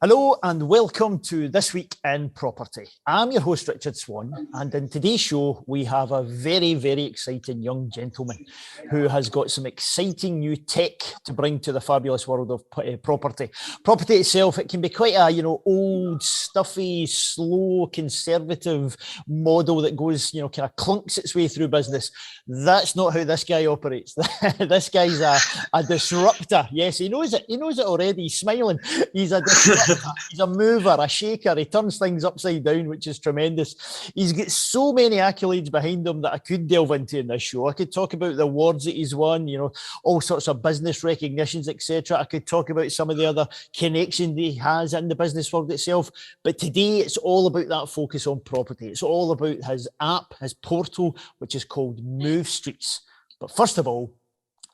Hello and welcome to This Week in Property. I'm your host, Richard Swan, and in today's show, we have a very, very exciting young gentleman who has got some exciting new tech to bring to the fabulous world of property. Property itself, it can be quite a, old, stuffy, slow, conservative model that goes, kind of clunks its way through business. That's not how this guy operates. This guy's a disruptor. Yes, he knows it. He knows it already. He's smiling. He's a disruptor. He's a mover, a shaker. He turns things upside down, which is tremendous. He's got so many accolades behind him that I could delve into in this show. I could talk about the awards that he's won, all sorts of business recognitions, etc. I could talk about some of the other connections he has in the business world itself. But today, it's all about that focus on property. It's all about his app, his portal, which is called Move Streets. But first of all,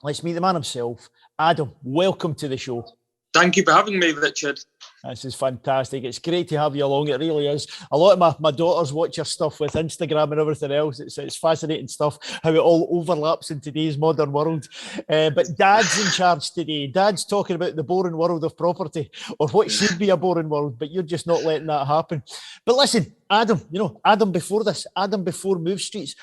let's meet the man himself. Adam, welcome to the show. Thank you for having me, Richard. This is fantastic. It's great to have you along. It really is. A lot of my daughters watch your stuff with Instagram and everything else. It's fascinating stuff, how it all overlaps in today's modern world. But Dad's in charge today. Dad's talking about the boring world of property, or what should be a boring world, but you're just not letting that happen. But listen, Adam, Adam before Move Streets,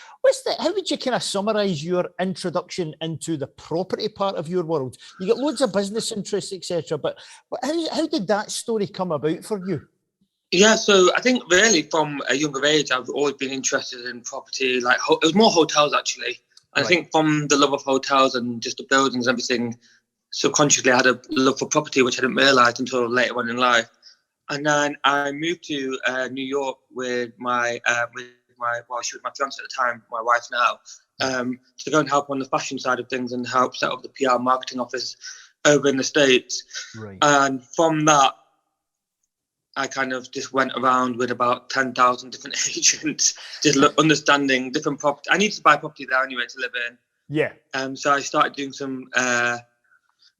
how would you kind of summarise your introduction into the property part of your world? You got loads of business interests, etc. But how did that story come about for you? Yeah, so I think really from a younger age, I've always been interested in property. Like it was more hotels actually. And right. I think from the love of hotels and just the buildings and everything, subconsciously I had a love for property, which I didn't realise until later on in life. And then I moved to New York with my she was my fiance at the time, my wife now, to go and help on the fashion side of things and help set up the PR marketing office over in the States. Right. And from that, I kind of just went around with about 10,000 different agents, just understanding different property. I needed to buy property there anyway to live in. Yeah. So I started doing some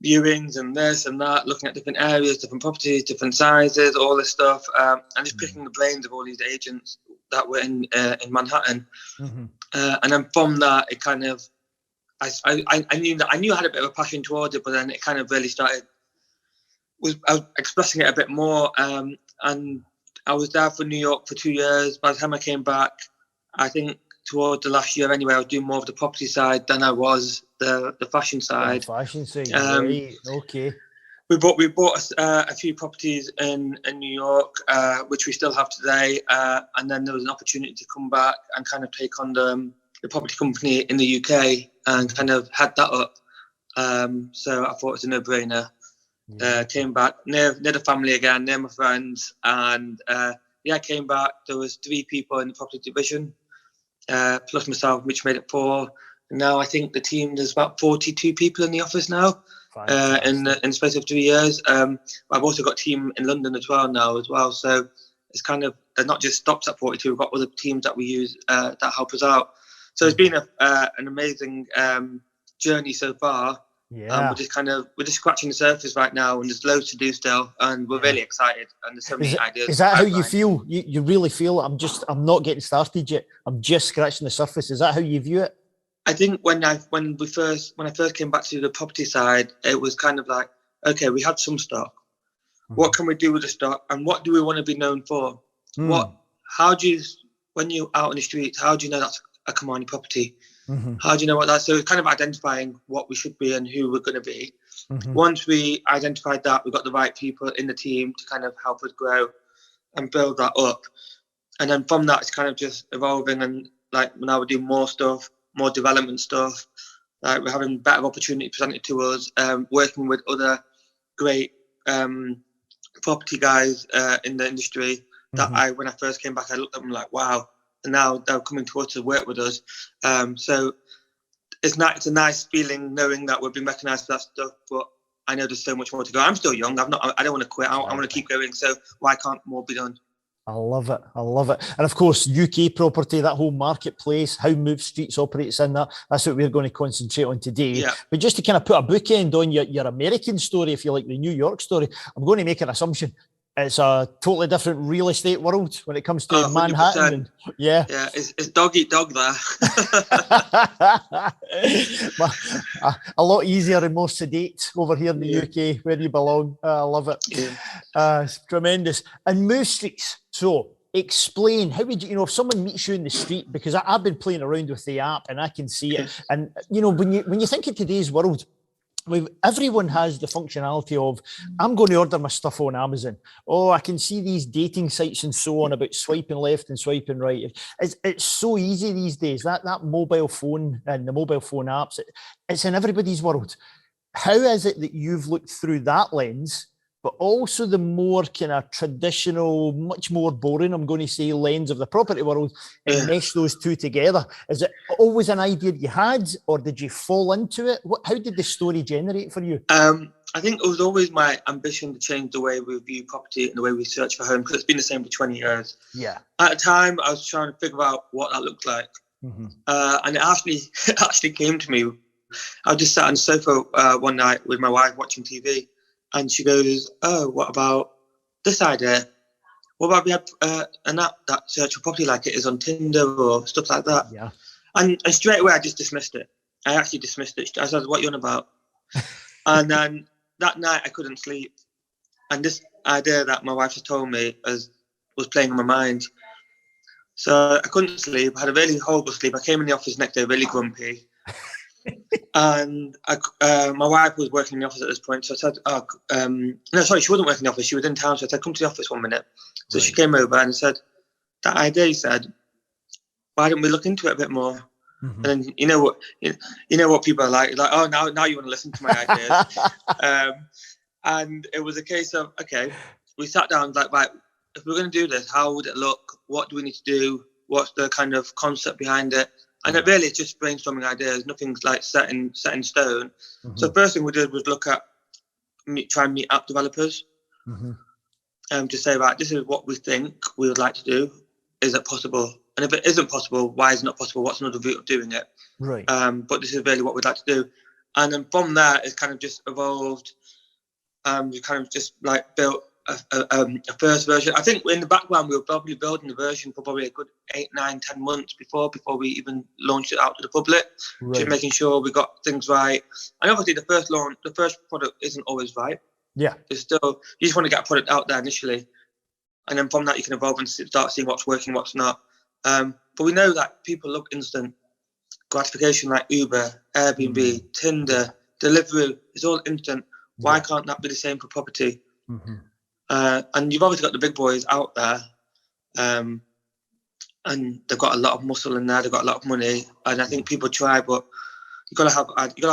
viewings and this and that, looking at different areas, different properties, different sizes, all this stuff, and just picking the brains of all these agents that were in Manhattan. Mm-hmm. And then from that, it kind of, I knew I had a bit of a passion towards it, but then it kind of really started. I was expressing it a bit more, and I was there for New York for 2 years. By the time I came back, I think towards the last year anyway, I was doing more of the property side than I was the fashion side. The fashion side, right? Okay. We bought a few properties in New York, which we still have today, and then there was an opportunity to come back and kind of take on the property company in the UK and kind of had that up. So I thought it was a no-brainer. Came back near the family again, near my friends, and I came back. There was 3 people in the property division, plus myself, which made it 4. And now I think the team, there's about 42 people in the office now, in the space of 3 years. I've also got a team in London as well. So it's kind of, it not just stops at 42. We've got other teams that we use that help us out. So it's been an amazing journey so far. Yeah. We're just scratching the surface right now, and there's loads to do still, and we're really excited. And there's so many ideas. Is that how you feel? You really feel I'm not getting started yet. I'm just scratching the surface. Is that how you view it? I think when I first came back to the property side, it was kind of like, okay, we had some stock. Mm-hmm. What can we do with the stock, and what do we want to be known for? When you're out on the streets, how do you know that's a Kamani property? Mm-hmm. How do you know what that? So it's kind of identifying what we should be and who we're going to be. Mm-hmm. Once we identified that, we got the right people in the team to kind of help us grow and build that up. And then from that, it's kind of just evolving, and like now we're doing more stuff, more development stuff. Like we're having better opportunity presented to us, working with other great property guys in the industry. That when I first came back, I looked at them like, wow. And now they're coming to us to work with us. So it's a nice feeling knowing that we've been recognised for that stuff. But I know there's so much more to go. I'm still young. I don't want to quit. I want to keep going. So why can't more be done? I love it. And of course, UK property, that whole marketplace, how Move Streets operates in that. That's what we're going to concentrate on today. Yeah. But just to kind of put a bookend on your American story, if you like, the New York story, I'm going to make an assumption. it's a totally different real estate world when it comes to 100%. Manhattan. And, yeah. Yeah, it's dog eat dog there. A lot easier and more sedate over here in the UK where you belong. I love it. Yeah. It's tremendous. And move streets. So explain, how would you, if someone meets you in the street, because I've been playing around with the app and I can see it. And, when you think of today's world, everyone has the functionality of, I'm going to order my stuff on Amazon. Oh, I can see these dating sites and so on about swiping left and swiping right. It's so easy these days. That mobile phone and the mobile phone apps, it's in everybody's world. How is it that you've looked through that lens, but also the more kind of traditional, much more boring, I'm going to say, lens of the property world, and mesh those two together? Is it always an idea you had, or did you fall into it? How did the story generate for you? I think it was always my ambition to change the way we view property and the way we search for homes, because it's been the same for 20 years. Yeah. At the time, I was trying to figure out what that looked like. Mm-hmm. And it actually came to me. I just sat on the sofa one night with my wife watching TV. And she goes, oh, what about this idea? What about we have an app that search for property like it is on Tinder or stuff like that? Yeah. And straight away, I just dismissed it. I actually dismissed it. I said, what are you on about? And then that night, I couldn't sleep. And this idea that my wife had told me was playing on my mind. So I couldn't sleep. I had a really horrible sleep. I came in the office next day really grumpy. And my wife was working in the office at this point, so I said, no, sorry, she wasn't working in the office, she was in town, so I said, come to the office 1 minute. So she came over and said, that idea, he said, why don't we look into it a bit more? Mm-hmm. And then you know what people are like, oh, now you want to listen to my ideas. And it was a case of, okay, we sat down, like, right, if we're going to do this, how would it look? What do we need to do? What's the kind of concept behind it? And it really is just brainstorming ideas. Nothing's like set in stone. Mm-hmm. So the first thing we did was try and meet app developers. Mm-hmm. To say, right, this is what we think we would like to do. Is it possible? And if it isn't possible, why is it not possible? What's another route of doing it? Right. But this is really what we'd like to do. And then from there, it's kind of just evolved. We kind of just like built a first version. I think in the background, we were probably building the version for probably a good 8, 9, 10 months before we even launched it out to the public. Right. Just making sure we got things right. And obviously the first product isn't always right. Yeah. It's still, you just want to get a product out there initially. And then from that, you can evolve and start seeing what's working, what's not. But we know that people love instant gratification, like Uber, Airbnb, Tinder, Deliveroo. It's all instant. Why can't that be the same for property? Mm-hmm. And you've obviously got the big boys out there, and they've got a lot of muscle in there. They've got a lot of money, and I think people try, but you gotta have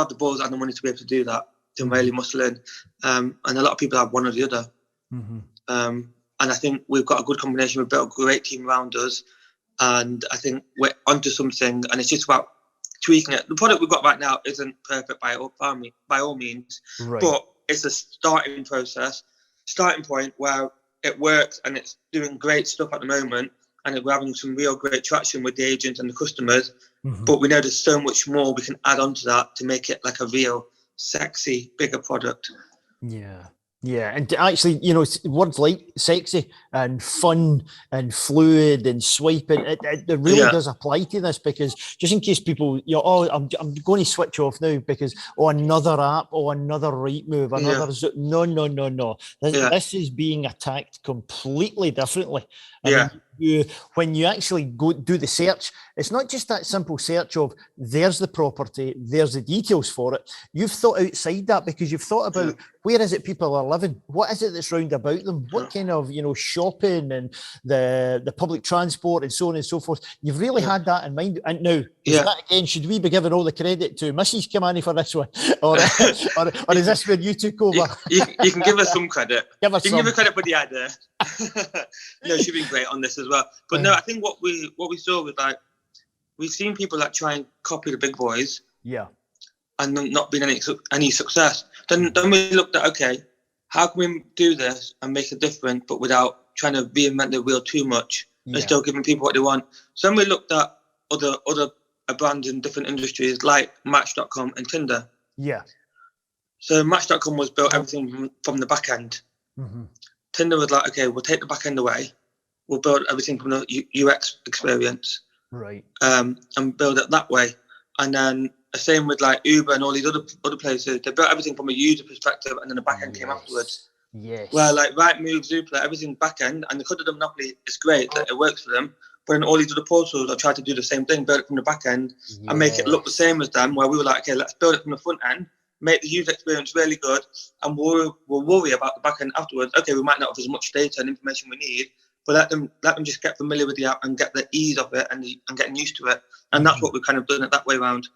the balls and the money to be able to do that, to really muscle in. And a lot of people have one or the other. Mm-hmm. And I think we've got a good combination. We've built a great team around us, and I think we're onto something. And it's just about tweaking it. The product we've got right now isn't perfect by all means, right. But it's a starting point where it works and it's doing great stuff at the moment, and we're having some real great traction with the agents and the customers. Mm-hmm. But we know there's so much more we can add on to that to make it like a real sexy, bigger product. Yeah, and actually, words like sexy and fun and fluid and swiping, it really does apply to this, because just in case people, I'm going to switch off now because, another app, another Rightmove, no. This is being attacked completely differently. When you actually go do the search, it's not just that simple search of there's the property, there's the details for it. You've thought outside that, because you've thought about where is it people are living? What is it that's round about them? What kind of, shopping and the public transport and so on and so forth. You've really had that in mind. And now, that again, should we be giving all the credit to Mrs. Kamani for this one? Or is this where you took over? You can give us some credit. Give her credit for the idea. No, she's been great on this as well. But no, I think what we saw was like, we've seen people that try and copy the big boys. Yeah. And not been any success. Then we looked at, okay, how can we do this and make it different, but without trying to reinvent the wheel too much and still giving people what they want? So then we looked at other brands in different industries like Match.com and Tinder. Yeah. So Match.com was built everything from the back end. Mm-hmm. Tinder was like, okay, we'll take the back end away. We'll build everything from the UX experience, right, and build it that way. And then the same with like Uber and all these other places. They built everything from a user perspective, and then the back end came afterwards. Yes. Where like Rightmove, Zoopla, everything back end, and because of the monopoly, it's great that it works for them. But in all these other portals, I tried to do the same thing, build it from the back end, and make it look the same as them. Where we were like, okay, let's build it from the front end, make the user experience really good, and we'll worry about the back end afterwards. Okay, we might not have as much data and information we need, but let them just get familiar with the app and get the ease of it and getting used to it. And that's what we've kind of done it that way around.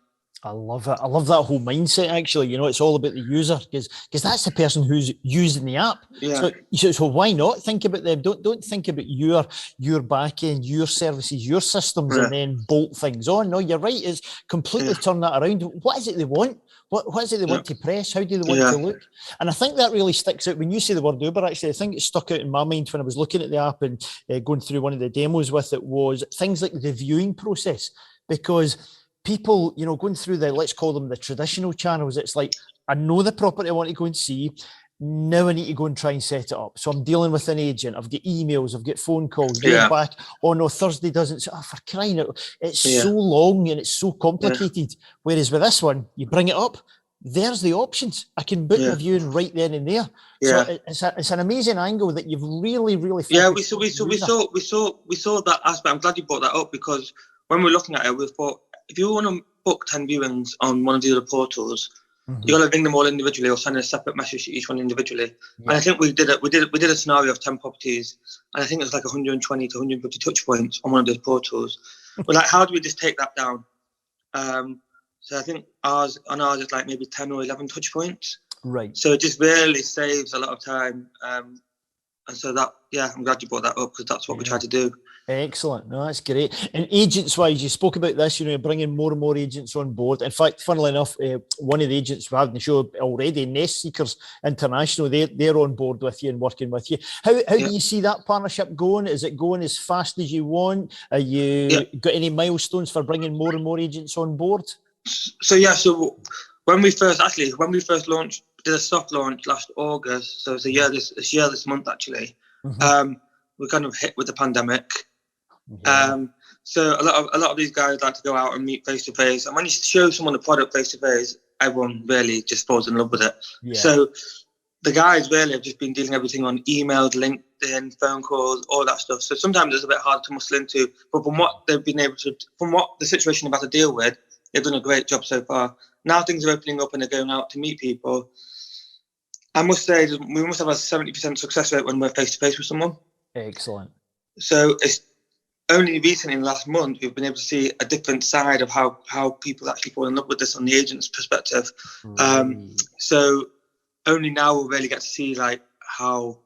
I love it. I love that whole mindset, actually. You know, it's all about the user because that's the person who's using the app. Yeah. So why not think about them? Don't think about your back end, your services, your systems, and then bolt things on. No, you're right. It's completely turn that around. What is it they want? What is it they want to press? How do they want to look? And I think that really sticks out when you say the word Uber. Actually, I think it stuck out in my mind when I was looking at the app and going through one of the demos with it was things like the viewing process, because people, you know, going through let's call them the traditional channels, it's like, I know the property I want to go and see. Now I need to go and try and set it up. So I'm dealing with an agent. I've got emails. I've got phone calls. They're back. Oh no, Thursday doesn't. Oh, for crying out. It's so long and it's so complicated. Whereas with this one, you bring it up. There's the options. I can book my viewing right then and there. So it's an amazing angle that you've really we saw that aspect. I'm glad you brought that up because when we're looking at it, we thought, if you want to book 10 viewings on one of the other portals, you got to ring them all individually or send a separate message to each one individually. And I think we did it. We did a scenario of 10 properties, and I think it was like 120 to 150 touch points on one of those portals. But like, how do we just take that down? So I think ours is like maybe 10 or 11 touch points. Right. So it just really saves a lot of time. And so that, I'm glad you brought that up because that's what we try to do. Excellent. No, that's great. And agents-wise, you spoke about this, you know, you're bringing more and more agents on board. In fact, funnily enough, one of the agents we have in the show already, Nest Seekers International, they're on board with you and working with you. How do you see that partnership going? Is it going as fast as you want? Are you got any milestones for bringing more and more agents on board? So when we first launched, did a soft launch last August. So it's this month actually. We kind of hit with the pandemic. So a lot of these guys like to go out and meet face to face, and when you show someone the product face to face, everyone really just falls in love with it. So the guys really have just been dealing everything on emails, LinkedIn, phone calls, all that stuff. So sometimes it's a bit hard to muscle into, but from what the situation they've had to deal with, they've done a great job so far. Now things are opening up and they're going out to meet people. I must say we must have a 70% success rate when we're face to face with someone. Excellent. So it's only recently in the last month we've been able to see a different side of how people actually fall in love with this on the agent's perspective. So only now we'll really get to see like how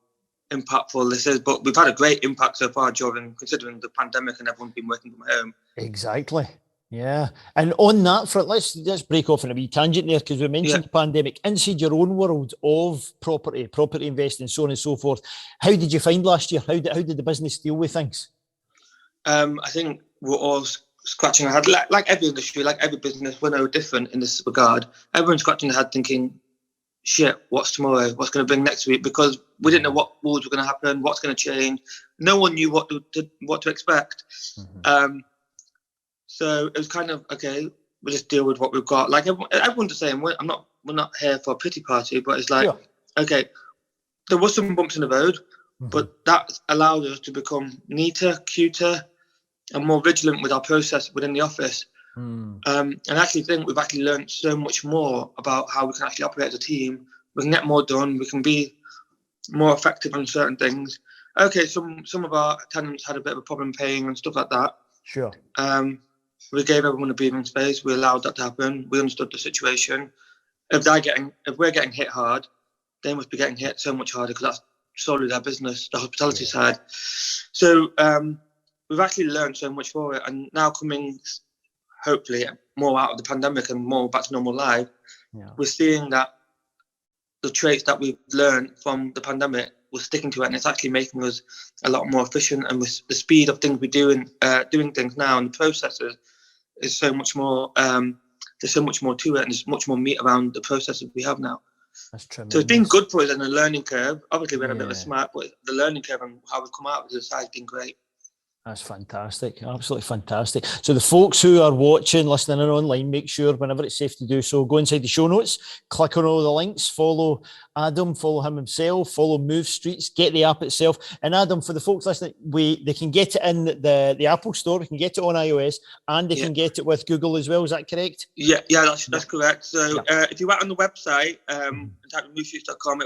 impactful this is. But we've had a great impact so far considering the pandemic and everyone's been working from home. Exactly. Yeah. And on that front, let's break off on a wee tangent there because we mentioned the pandemic. Inside your own world of property investing, so on and so forth, how did you find last year? How did the business deal with things? I think we're all scratching our head, like every industry, like every business, we're no different in this regard. Everyone's scratching their head thinking, shit, what's tomorrow? What's going to bring next week? Because we didn't know what rules were going to happen, what's going to change. No one knew what to expect. So it was kind of, okay, we'll just deal with what we've got. Like everyone's the same. We're not here for a pity party, but it's like, okay, there was some bumps in the road, but that allowed us to become neater, cuter, and more vigilant with our process within the office. And I actually think we've actually learned so much more about how we can actually operate as a team. We can get more done. We can be more effective on certain things. Okay, some of our tenants had a bit of a problem paying and stuff like that. Sure. We gave everyone a breathing space. We allowed that to happen. We understood the situation. If we're getting hit hard, they must be getting hit so much harder because that's solely their business, the hospitality side. So we've actually learned so much for it. And now coming, hopefully, more out of the pandemic and more back to normal life, we're seeing that the traits that we've learned from the pandemic, we're sticking to it, and it's actually making us a lot more efficient. And with the speed of things we're doing things now, and the processes is so much more. There's so much more to it, and there's much more meat around the processes we have now. That's So tremendous. it's been good for us and a learning curve. Obviously, we had a bit of a Yeah. smart, but the learning curve and how we've come out with the side has been great. That's fantastic. Absolutely fantastic. So the folks who are watching, listening in online, make sure whenever it's safe to do so, go inside the show notes, click on all the links, follow Adam, follow him himself, follow Move Streets, get the app itself. And Adam, for the folks listening, they can get it in the Apple Store, they can get it on iOS, and they can get it with Google as well. Is that correct? Yeah, that's correct. So if you went on the website, and type in movestreets.com,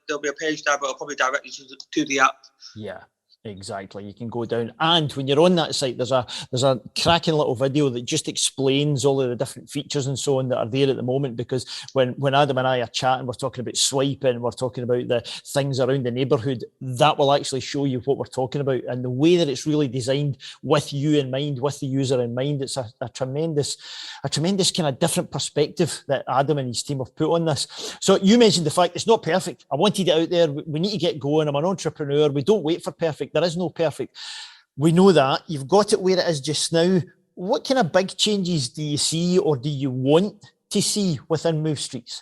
there'll be a page there, but it'll probably direct you to the app. Yeah. Exactly. You can go down, and when you're on that site, there's a cracking little video that just explains all of the different features and so on that are there at the moment. Because when Adam and I are chatting, we're talking about swiping, we're talking about the things around the neighbourhood. That will actually show you what we're talking about, and the way that it's really designed with you in mind, with the user in mind. It's a tremendous kind of different perspective that Adam and his team have put on this. So you mentioned the fact it's not perfect. I wanted it out there. We need to get going. I'm an entrepreneur. We don't wait for perfect. There is no perfect. We know that. You've got it where it is just now. What kind of big changes do you see or do you want to see within Move Streets?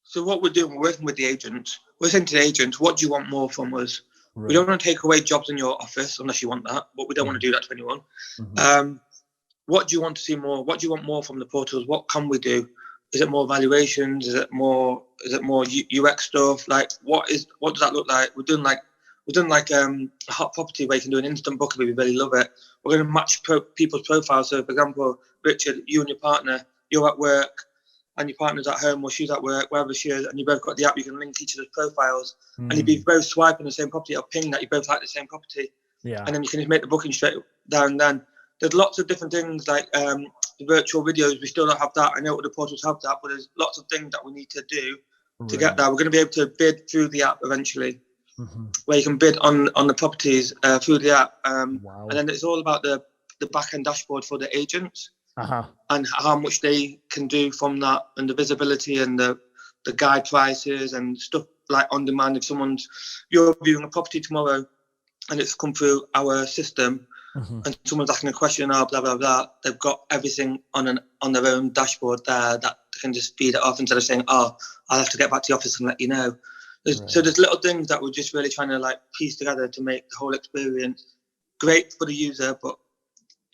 So what we're doing, we're working with the agents. We're saying to the agents, what do you want more from us? Right. We don't want to take away jobs in your office unless you want that, but we don't want to do that to anyone. What do you want to see more? What do you want more from the portals? What can we do? Is it more valuations? Is it more UX stuff? Like what does that look like? We've done like a hot property where you can do an instant booking if you really love it. We're going to match people's profiles. So, for example, Richard, you and your partner, you're at work and your partner's at home or she's at work, wherever she is, and you both got the app, you can link each other's profiles and you'd be both swiping the same property or ping that you both like the same property. Yeah. And then you can just make the booking straight there and then. There's lots of different things like the virtual videos. We still don't have that. I know the portals have that, but there's lots of things that we need to do to get there. We're going to be able to bid through the app eventually. Where you can bid on the properties through the app. And then it's all about the back-end dashboard for the agents and how much they can do from that and the visibility and the guide prices and stuff like on demand. If you're viewing a property tomorrow and it's come through our system and someone's asking a question, blah, blah, blah, they've got everything on their own dashboard there that they can just feed it off instead of saying, I'll have to get back to the office and let you know. So there's little things that we're just really trying to like piece together to make the whole experience great for the user, but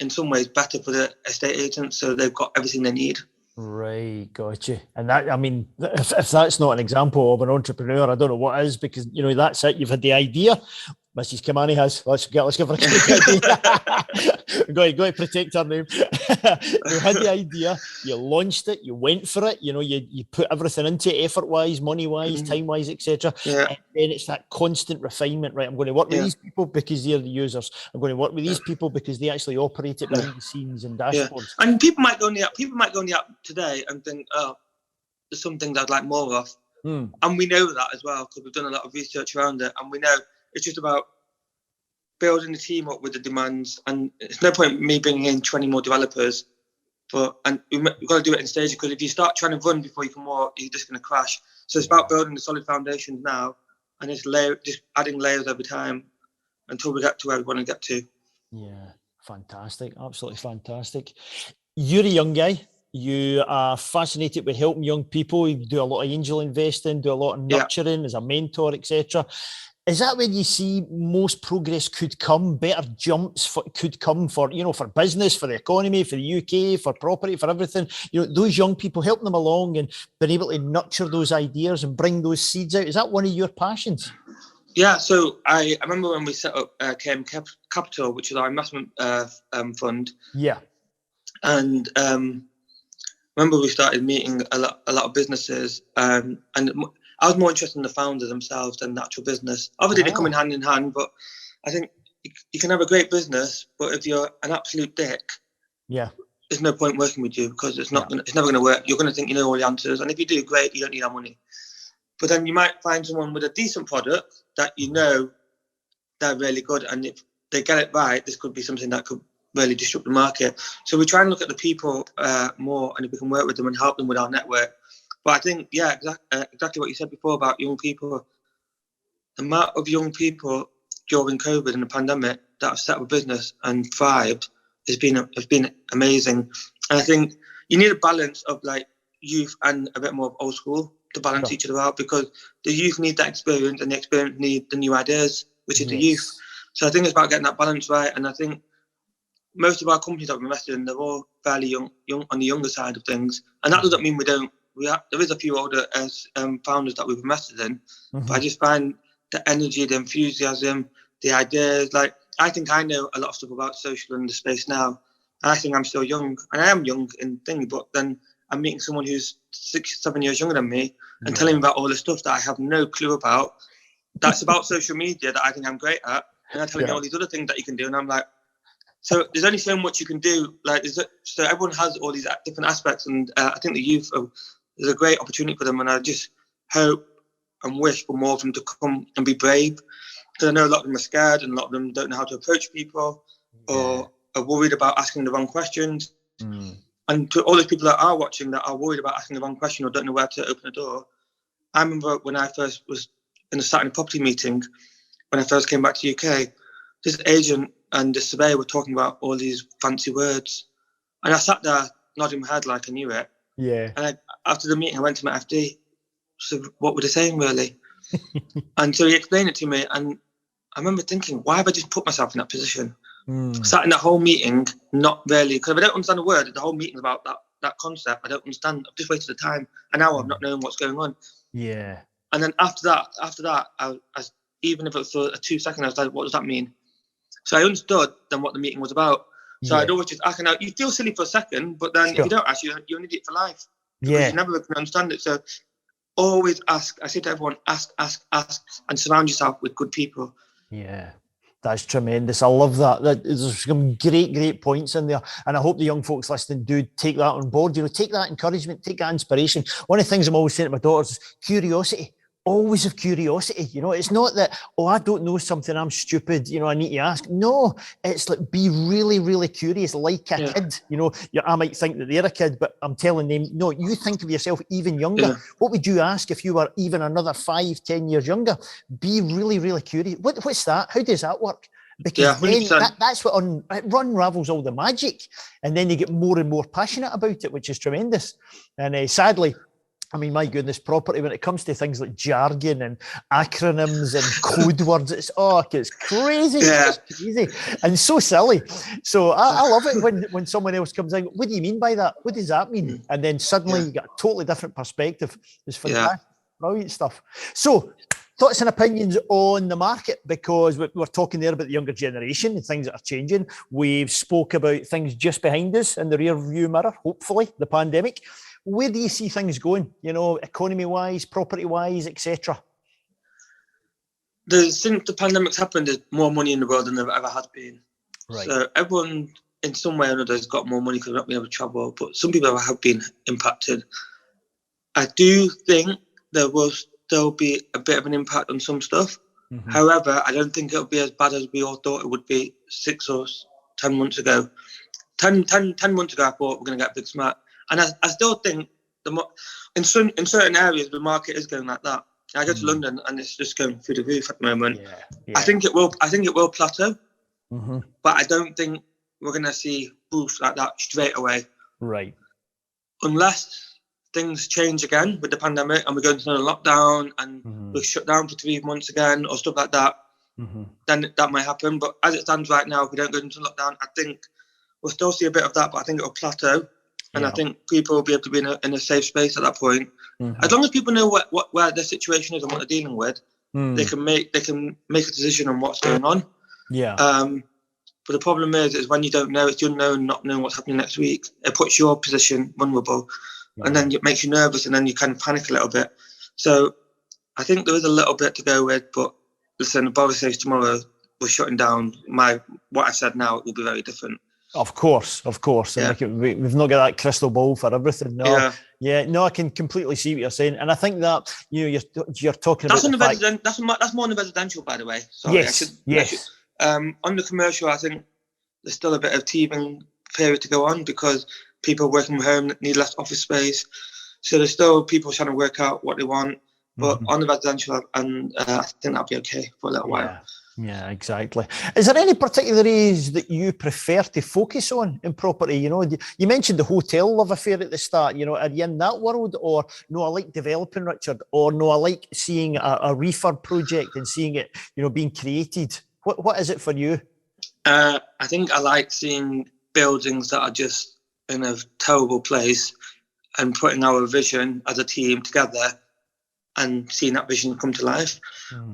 in some ways better for the estate agents, so they've got everything they need. Right, gotcha. And that, I mean, if that's not an example of an entrepreneur, I don't know what is, because that's it. You've had the idea. Mrs. Kamani has. Let's give her a quick idea. Go to protect her name. You had the idea, you launched it, you went for it, you put everything into it, effort-wise, money-wise, time-wise, etc. And then it's that constant refinement, right? I'm going to work with these people because they're the users. I'm going to work with these people because they actually operate it behind the scenes and dashboards. And people might go on the app today and think, there's some things I'd like more of. And we know that as well, because we've done a lot of research around it, and we know it's just about building the team up with the demands. And it's no point me bringing in 20 more developers, and we've got to do it in stages, because if you start trying to run before you can walk, you're just going to crash. So it's about building the solid foundations now, and just adding layers every time until we get to where we want to get to. Yeah, fantastic, absolutely fantastic. You're a young guy. You are fascinated with helping young people. You do a lot of angel investing, do a lot of nurturing as a mentor, etc. Is that when you see most progress could come, better jumps could come for business, for the economy, for the UK, for property, for everything? Those young people, helping them along and being able to nurture those ideas and bring those seeds out. Is that one of your passions? Yeah, so I remember when we set up KM Capital, which is our investment fund. Yeah. And remember we started meeting a lot of businesses, and I was more interested in the founders themselves than the actual business. Obviously, they come in hand, but I think you can have a great business, but if you're an absolute dick, there's no point working with you, because it's never going to work. You're going to think you know all the answers, and if you do great, you don't need our money. But then you might find someone with a decent product that they're really good, and if they get it right, this could be something that could really disrupt the market. So we try and look at the people more, and if we can work with them and help them with our network. But I think, exactly what you said before about young people. The amount of young people during COVID and the pandemic that have set up a business and thrived has been amazing. And I think you need a balance of like youth and a bit more of old school. to balance Sure. each other out, because the youth need that experience and the experience need the new ideas, which is the youth. So I think it's about getting that balance right. And I think most of our companies that we've invested in, they're all fairly young on the younger side of things. And that doesn't mean there is a few older founders that we've invested in, but I just find the energy, the enthusiasm, the ideas. Like, I think I know a lot of stuff about social and the space now. And I think I'm still young, and I am young in things, but then I'm meeting someone who's 6, 7 years younger than me and telling me about all the stuff that I have no clue about. That's about social media that I think I'm great at. And they're telling me all these other things that you can do. And I'm like, so there's only so much you can do. Like, so everyone has all these different aspects. And I think the youth, there's a great opportunity for them. And I just hope and wish for more of them to come and be brave. Because I know a lot of them are scared, and a lot of them don't know how to approach people, or are worried about asking the wrong questions. And to all those people that are watching that are worried about asking the wrong question or don't know where to open a door, I remember when I first was sat in a property meeting, when I first came back to the UK, this agent and the surveyor were talking about all these fancy words. And I sat there nodding my head like I knew it. Yeah. And after the meeting, I went to my FD. So what were they saying, really? And so he explained it to me. And I remember thinking, why have I just put myself in that position? Sat in that whole meeting, not really, because if I don't understand a word, the whole meeting's about that concept. I don't understand. I've just wasted the time, an hour of not knowing what's going on. Yeah. And then after that, I even if it was for 2 seconds, I was like, what does that mean? So I understood then what the meeting was about. So I'd always just ask, and you feel silly for a second, but then if you don't ask, you're an idiot for life. Because you never can understand it. So always ask. I say to everyone, ask, and surround yourself with good people. Yeah. That's tremendous. I love that. There's some great points in there. And I hope the young folks listening do take that on board. Take that encouragement, take that inspiration. One of the things I'm always saying to my daughters is curiosity. Always have curiosity. It's not that, I don't know something, I'm stupid, I need to ask. No, it's like, be really curious, like a kid. I might think that they're a kid, but I'm telling them, no, you think of yourself even younger. Yeah. What would you ask if you were even another 5, 10 years younger? Be really curious. What's that? How does that work? Because then that's what unravels all the magic. And then you get more and more passionate about it, which is tremendous. And sadly, I mean, my goodness, property, when it comes to things like jargon and acronyms and code words, it's crazy. Yeah. It's crazy and so silly. So I love it when someone else comes in. What do you mean by that? What does that mean? And then suddenly you get a totally different perspective. It's fantastic. Yeah. Brilliant stuff. So thoughts and opinions on the market, because we're talking there about the younger generation and things that are changing. We've spoke about things just behind us in the rear view mirror, hopefully, the pandemic. Where do you see things going, economy-wise, property-wise, etc.? Since the pandemic's happened, there's more money in the world than there ever has been. Right. So everyone, in some way or another, has got more money because they're not being able to travel, but some people have been impacted. I do think there will still be a bit of an impact on some stuff. Mm-hmm. However, I don't think it'll be as bad as we all thought it would be 6 or 10 months ago. 10 months ago, I thought we're going to get a big smack. And I still think in certain areas the market is going like that. I go to London and it's just going through the roof at the moment. Yeah. I think it will plateau, but I don't think we're going to see boost like that straight away. Right. Unless things change again with the pandemic and we go into another lockdown and we're shut down for 3 months again or stuff like that, then that might happen. But as it stands right now, if we don't go into lockdown, I think we'll still see a bit of that, but I think it'll plateau. And I think people will be able to be in a safe space at that point. As long as people know where their situation is and what they're dealing with, they can make a decision on what's going on. Yeah. But the problem is when you don't know, it's the unknown, not knowing what's happening next week. It puts your position vulnerable, and then it makes you nervous, and then you kind of panic a little bit. So I think there is a little bit to go with. But listen, if Boris says tomorrow we're shutting down, what I said now, it will be very different. Of course. Yeah. And we've not got that crystal ball for everything. No. Yeah. No, I can completely see what you're saying, and I think that you're talking about. That's more on the residential, by the way. Sorry, yes. On the commercial, I think there's still a bit of teething period to go on because people working from home need less office space. So there's still people trying to work out what they want. But on the residential, and I think that'll be okay for a little while. Yeah, exactly. Is there any particular areas that you prefer to focus on in property? You know, you mentioned the hotel love affair at the start. You know, are you in that world, or no, I like developing, Richard, or no, I like seeing a refurb project and seeing it, you know, being created? What is it for you? I think I like seeing buildings that are just in a terrible place and putting our vision as a team together and seeing that vision come to life.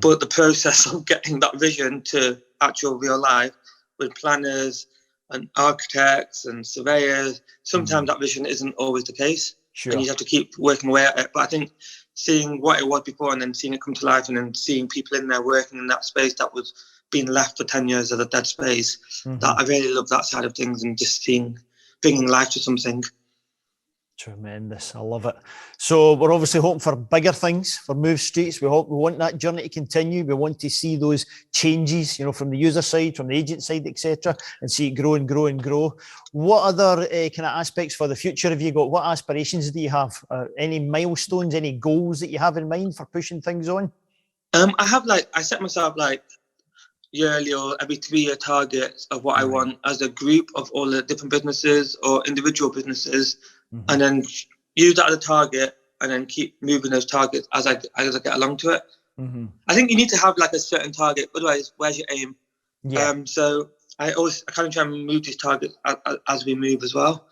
But the process of getting that vision to actual real life with planners and architects and surveyors, sometimes that vision isn't always the case. Sure. And you have to keep working away at it. But I think seeing what it was before and then seeing it come to life and then seeing people in there working in that space that was being left for 10 years as a dead space, that I really love that side of things, and just bringing life to something. Tremendous. I love it. So we're obviously hoping for bigger things for Move Streets. We want that journey to continue. We want to see those changes, you know, from the user side, from the agent side, etc., and see it grow and grow and grow. What other kind of aspects for the future have you got? What aspirations do you have? Any milestones, any goals that you have in mind for pushing things on? I set myself yearly or every 3-year targets of what I want as a group of all the different businesses or individual businesses. And then use that as a target and then keep moving those targets as I get along to it. I think you need to have a certain target, otherwise where's your aim? Yeah. So I kind of try and move these targets as we move as well.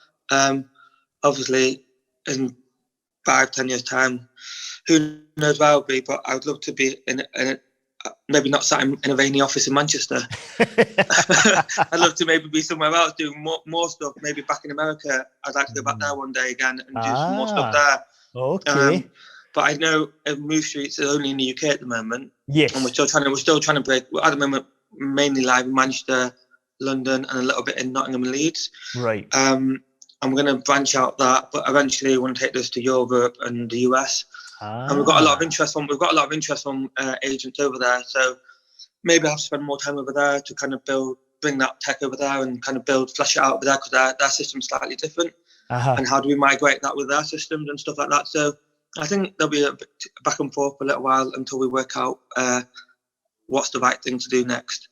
Obviously in 5-10 years time, who knows where I'll be, but I would love to be in maybe not sat in a rainy office in Manchester. I'd love to maybe be somewhere else doing more stuff, maybe back in America. I'd like to go back there one day again and do some more stuff there. Okay. But I know Move Streets are only in the UK at the moment. Yes. And we're still trying to break. At the moment, mainly live in Manchester, London, and a little bit in Nottingham and Leeds. Right. And we're going to branch out that, but eventually we want to take this to Europe and the US. And we've got a lot of interest from agents over there. So maybe I have to spend more time over there to kind of bring that tech over there and kind of flesh it out over there, because their system's slightly different. And how do we migrate that with their systems and stuff like that? So I think there'll be a bit back and forth for a little while until we work out what's the right thing to do next.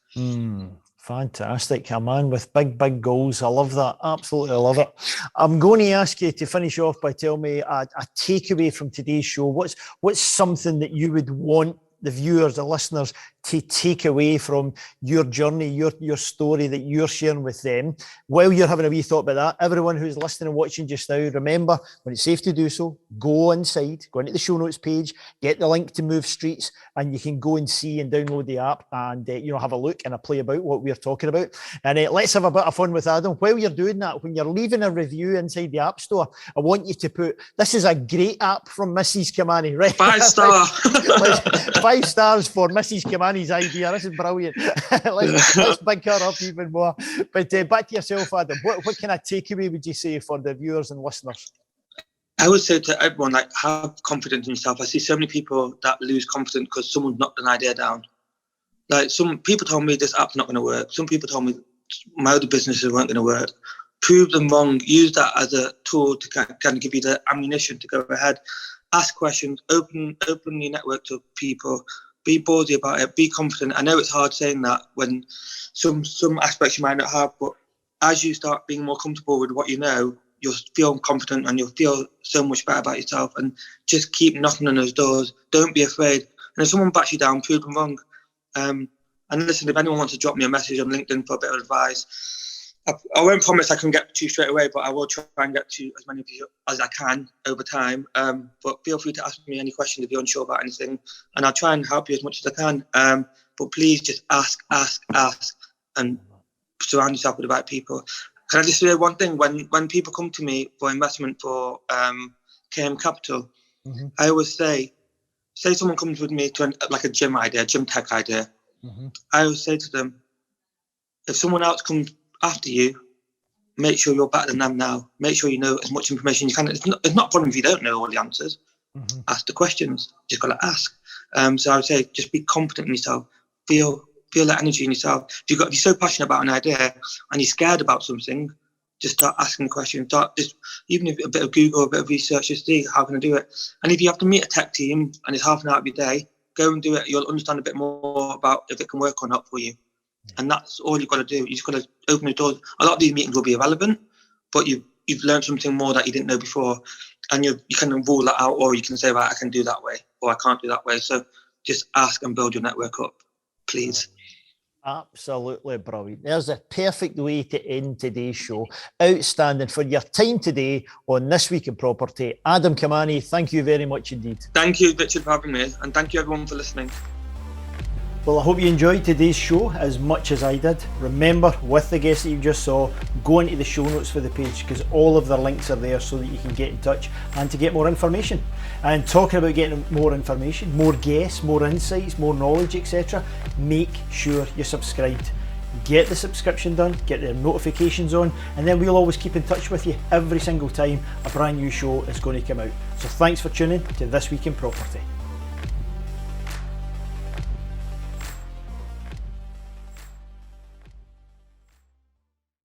Fantastic, Kamani, with big goals. I love that. Absolutely love it. I'm going to ask you to finish off by telling me a takeaway from today's show. What's something that you would want the viewers, the listeners, to take away from your journey, your story that you're sharing with them? While you're having a wee thought about that, everyone who's listening and watching just now, remember, when it's safe to do so, go inside, go into the show notes page, get the link to Move Streets, and you can go and see and download the app and have a look and a play about what we're talking about. And let's have a bit of fun with Adam. While you're doing that, when you're leaving a review inside the App Store, I want you to put, "This is a great app from Mrs. Kamani," right? 5-star. 5 stars for Mrs. Kamani's idea. This is brilliant. let's big her up even more. But back to yourself, Adam. What kind of takeaway would you say for the viewers and listeners? I would say to everyone, have confidence in yourself. I see so many people that lose confidence because someone's knocked an idea down. Some people told me this app's not going to work. Some people told me my other businesses weren't going to work. Prove them wrong. Use that as a tool to kind of give you the ammunition to go ahead. Ask questions. Open your network to people. Be ballsy about it. Be confident. I know it's hard saying that when some aspects you might not have, but as you start being more comfortable with what you know, you'll feel confident and you'll feel so much better about yourself. And just keep knocking on those doors. Don't be afraid. And if someone backs you down, prove them wrong. And listen, if anyone wants to drop me a message on LinkedIn for a bit of advice, I won't promise I can get to you straight away, but I will try and get to as many of you as I can over time. But feel free to ask me any questions if you're unsure about anything, and I'll try and help you as much as I can. But please just ask, and surround yourself with the right people. Can I just say one thing? When people come to me for investment for KM Capital, I always say someone comes with me to a gym idea, gym tech idea. I always say to them, if someone else comes after you, make sure you're better than them now. Make sure you know as much information you can. It's not a problem if you don't know all the answers. Ask the questions. Just got to ask. So I would say just be confident in yourself. Feel that energy in yourself. If you're so passionate about an idea and you're scared about something, just start asking questions. Even if a bit of Google, a bit of research, just see how can I do it. And if you have to meet a tech team and it's half an hour of your day, go and do it. You'll understand a bit more about if it can work or not for you. And that's all you've got to do. You just got to open the doors. A lot of these meetings will be irrelevant, but you've learned something more that you didn't know before, and you can rule that out, or you can say, right, I can do that way, or I can't do that way. So just ask and build your network up, please. Absolutely brilliant. There's a perfect way to end today's show. Outstanding for your time today on This Week in Property. Adam Kamani, thank you very much indeed. Thank you, Richard, for having me, and thank you everyone for listening. Well, I hope you enjoyed today's show as much as I did. Remember, with the guests that you just saw, go into the show notes for the page because all of their links are there so that you can get in touch and to get more information. And talking about getting more information, more guests, more insights, more knowledge, etc., make sure you're subscribed. Get the subscription done, get the notifications on, and then we'll always keep in touch with you every single time a brand new show is going to come out. So thanks for tuning to This Week in Property.